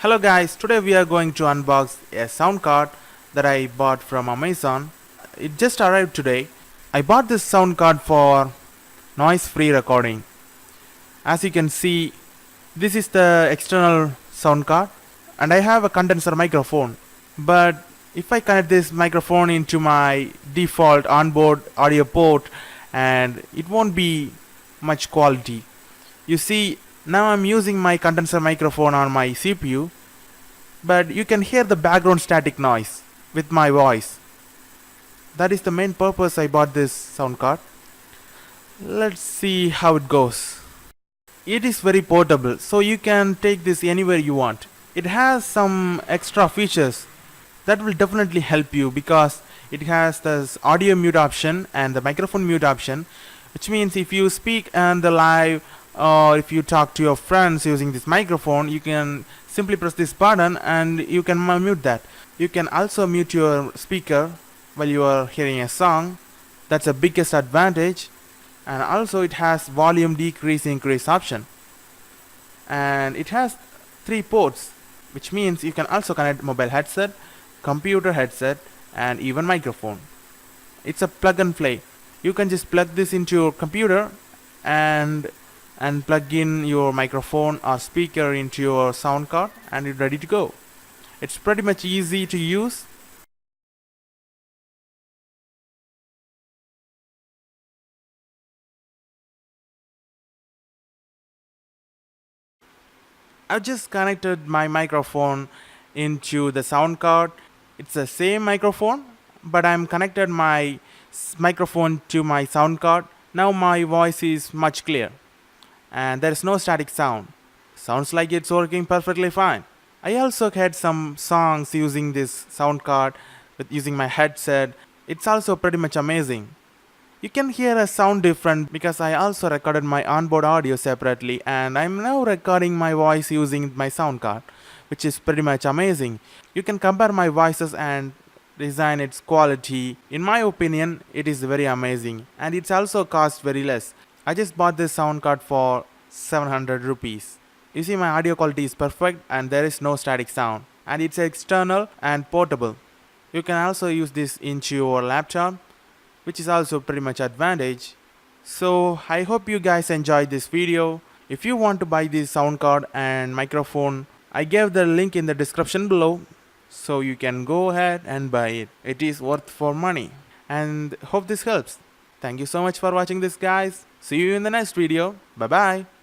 Hello guys, today we are going to unbox a sound card that I bought from Amazon. It just arrived today. I bought this sound card for noise free recording. As you can see, this is the external sound card and I have a condenser microphone. But if I connect this microphone into my default onboard audio port, and it won't be much quality. You see, now I'm using my condenser microphone on my CPU, but you can hear the background static noise with my voice. That is the main purpose I bought this sound card. Let's see how it goes. It is very portable, so you can take this anywhere you want. It has some extra features that will definitely help you because it has this audio mute option and the microphone mute option, which means if you speak on the live or if you talk to your friends using this microphone, you can simply press this button and you can mute that. You can also mute your speaker while you are hearing a song. That's the biggest advantage. And also it has volume decrease increase option, and it has 3 ports, which means you can also connect mobile headset, computer headset, and even microphone. It's a plug and play. You can just plug this into your computer and plug in your microphone or speaker into your sound card and it's ready to go. It's pretty much easy to use. I've just connected my microphone into the sound card. It's the same microphone, but I'm connected my microphone to my sound card. Now my voice is much clear and there is no static sound. Sounds like it's working perfectly fine. I also had some songs using this sound card with using my headset. It's also pretty much amazing. You can hear a sound different because I also recorded my onboard audio separately and I'm now recording my voice using my sound card, which is pretty much amazing. You can compare my voices and design its quality. In my opinion, it is very amazing and it's also cost very less. I just bought this sound card for 700 rupees. You see, my audio quality is perfect and there is no static sound, and it's external and portable. You can also use this into your laptop, which is also pretty much advantage. So I hope you guys enjoyed this video. If you want to buy this sound card and microphone, I gave the link in the description below, so you can go ahead and buy it. It is worth for money, and hope this helps. Thank you so much for watching this, guys. See you in the next video. Bye bye.